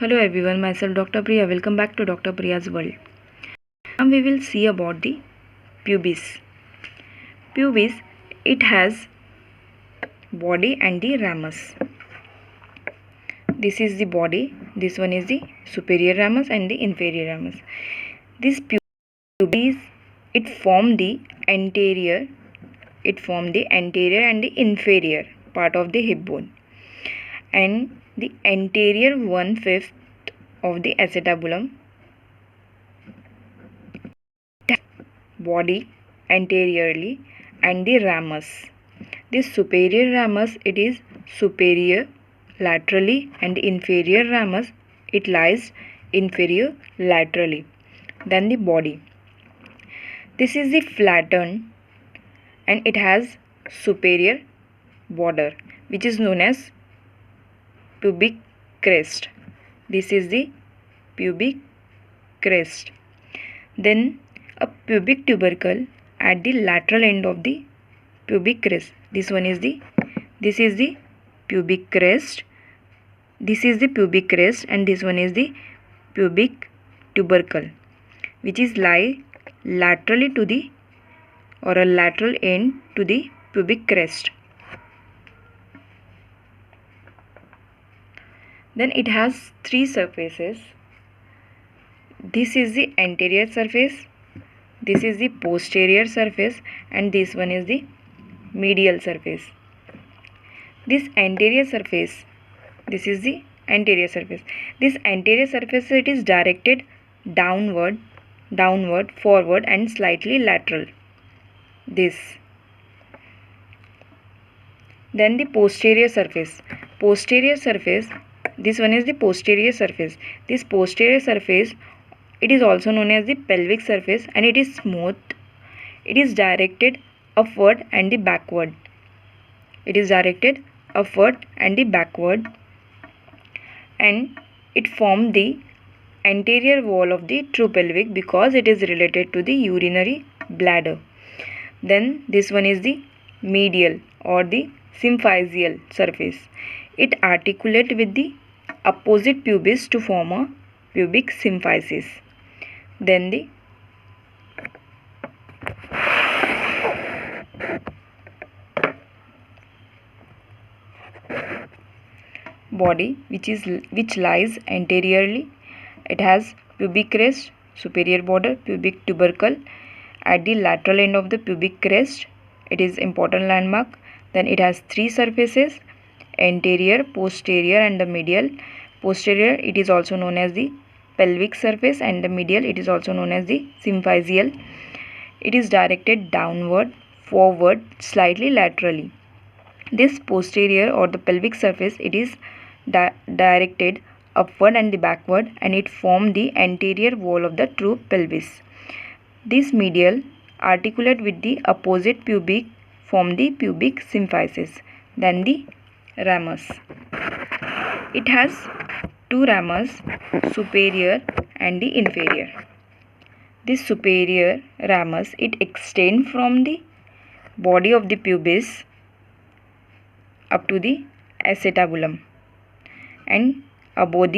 Hello everyone, myself Dr. Priya. Welcome back to Dr. Priya's World. Now we will see about the pubis. Pubis, it has body and the ramus. This is the body, this one is the superior ramus and the inferior ramus. This pubis, it form the anterior and the inferior part of the hip bone. And the anterior 1/5 of the acetabulum body anteriorly and the ramus. This superior ramus, it is superior laterally and the inferior ramus, it lies inferior laterally. Then the body. This is the flattened and it has superior border which is known as pubic crest. This is the pubic crest. Then a pubic tubercle at the lateral end of the pubic crest. This is the pubic crest. This is the pubic crest and this one is the pubic tubercle, which is lie laterally to the or a lateral end to the pubic crest. Then it has three surfaces. This is the anterior surface, this is the posterior surface, and this one is the medial surface. This anterior surface, this is the anterior surface. This anterior surface, it is directed downward, forward and slightly lateral. This. Then the posterior surface. This one is the posterior surface. This posterior surface, it is also known as the pelvic surface and it is smooth. It is directed upward and the backward. And it forms the anterior wall of the true pelvic because it is related to the urinary bladder. Then this one is the medial or the symphysial surface. It articulates with the opposite pubis to form a pubic symphysis. Then the body, which lies anteriorly. It has pubic crest, superior border, pubic tubercle at the lateral end of the pubic crest. It is important landmark. Then it has three surfaces: anterior, posterior and the medial. Posterior, it is also known as the pelvic surface, and the medial, it is also known as the symphysial. It is directed downward, forward, slightly laterally. This posterior or the pelvic surface, it is directed upward and the backward and it forms the anterior wall of the true pelvis. This medial articulate with the opposite pubic form the pubic symphysis. Then the ramus. It has two ramus, superior and the inferior. This superior ramus, it extends from the body of the pubis up to the acetabulum, and above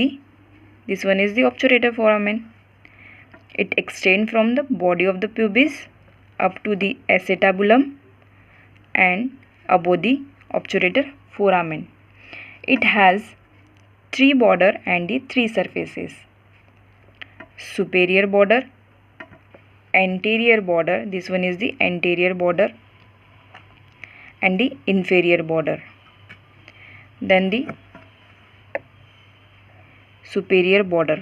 this one is the obturator foramen. It extends from the body of the pubis up to the acetabulum and above the obturator foramen. It has three border and the three surfaces: superior border, anterior border, this one is the anterior border, and the inferior border. Then the superior border.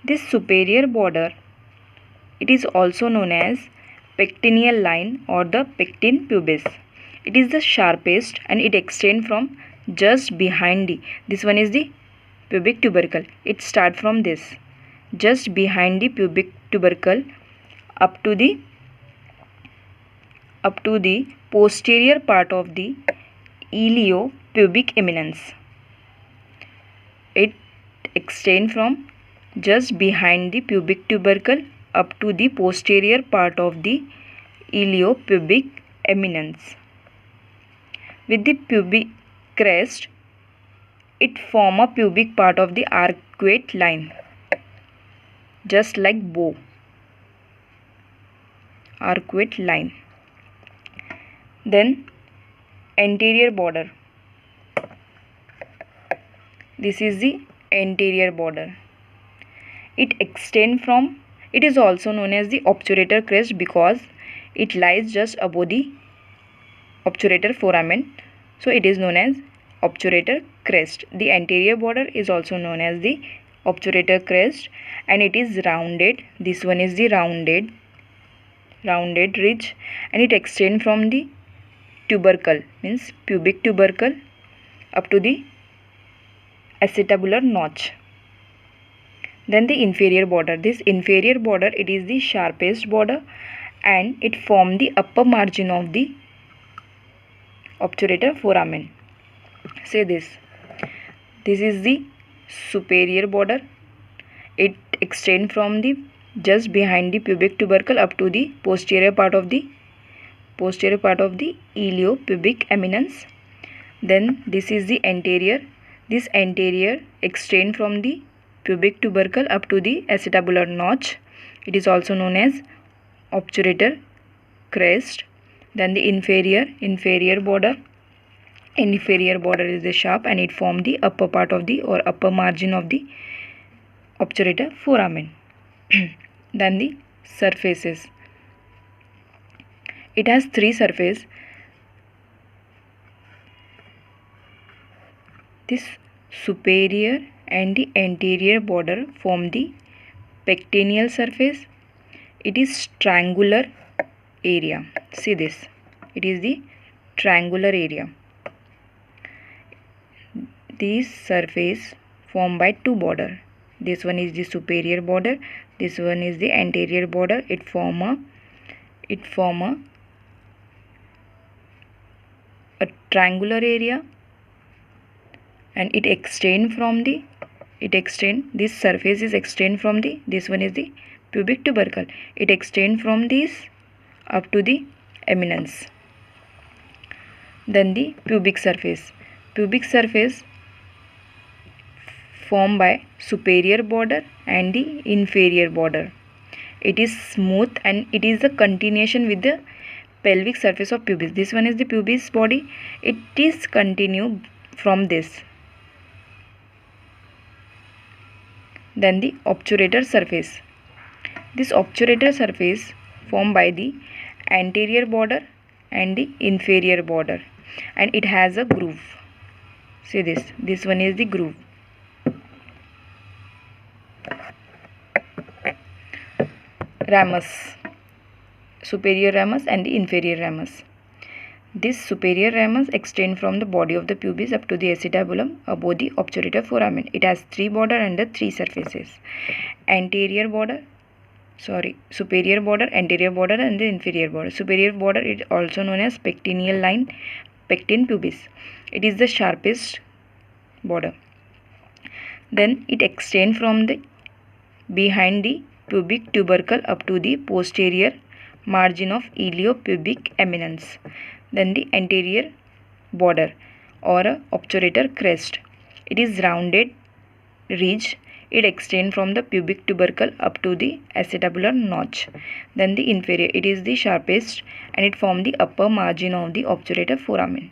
This superior border, it is also known as pectineal line or the pectine pubis. It is the sharpest and it extends from just behind this one is the pubic tubercle. It starts from this, just behind the pubic tubercle up to the posterior part of the iliopubic eminence. It extends from just behind the pubic tubercle up to the posterior part of the iliopubic eminence. With the pubic crest, it form a pubic part of the arcuate line, just like bow. Arcuate line. Then anterior border. This is the anterior border. It is also known as the obturator crest because it lies just above the obturator foramen. So it is known as obturator crest. The anterior border is also known as the obturator crest, and it is rounded. This one is the rounded ridge, and it extends from the tubercle, means pubic tubercle, up to the acetabular notch. Then the inferior border. This inferior border, it is the sharpest border, and it forms the upper margin of the obturator foramen. Say this. This is the superior border. It extends from the just behind the pubic tubercle up to the posterior part of the iliopubic eminence. Then this is the anterior. This anterior extends from the pubic tubercle up to the acetabular notch. It is also known as obturator crest. Then the inferior border. Inferior border is the sharp, and it forms the upper part of the or upper margin of the obturator foramen. Then the surfaces. It has three surfaces. This superior and the anterior border form the pectineal surface. It is triangular area. See this. It is the triangular area. These surface formed by two border. This one is the superior border. This one is the anterior border. It form a triangular area, and it extend from the this surface is extend from the this one is the pubic tubercle. It extend from this up to the eminence. Then the pubic surface. Pubic surface formed by superior border and the inferior border. It is smooth, and it is a continuation with the pelvic surface of pubis. This one is the pubis body. It is continue from this. Then the obturator surface. This obturator surface formed by the anterior border and the inferior border, and it has a groove. See this. This one is the groove. Ramus. Superior ramus and the inferior ramus. This superior ramus extends from the body of the pubis up to the acetabulum above the obturator foramen. It has three border and the three surfaces. Superior border, anterior border, and the inferior border. Superior border is also known as pectineal line, pecten pubis. It is the sharpest border. Then it extends from the behind the pubic tubercle up to the posterior margin of iliopubic eminence. Then the anterior border or a obturator crest. It is rounded ridge. It extends from the pubic tubercle up to the acetabular notch. Then the inferior. It is the sharpest, and it forms the upper margin of the obturator foramen.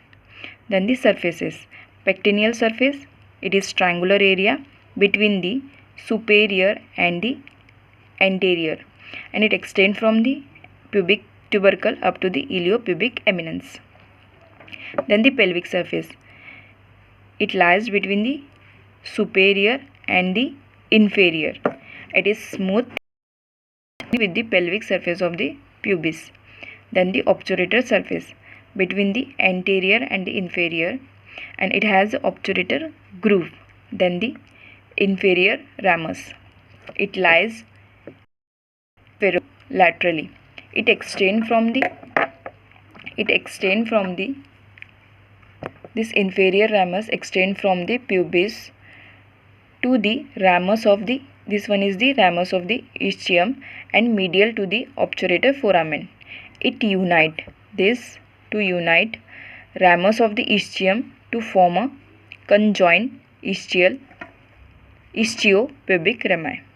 Then the surfaces. Pectineal surface. It is triangular area between the superior and the anterior, and it extends from the pubic tubercle up to the iliopubic eminence. Then the pelvic surface. It lies between the superior and the inferior. It is smooth with the pelvic surface of the pubis. Then the obturator surface between the anterior and the inferior, and it has the obturator groove. Then the inferior ramus. It lies laterally. It extends from this inferior ramus extend from the pubis to the ramus of the this one is the ramus of the ischium and medial to the obturator foramen. It unite ramus of the ischium to form a conjoined ischiopubic rami.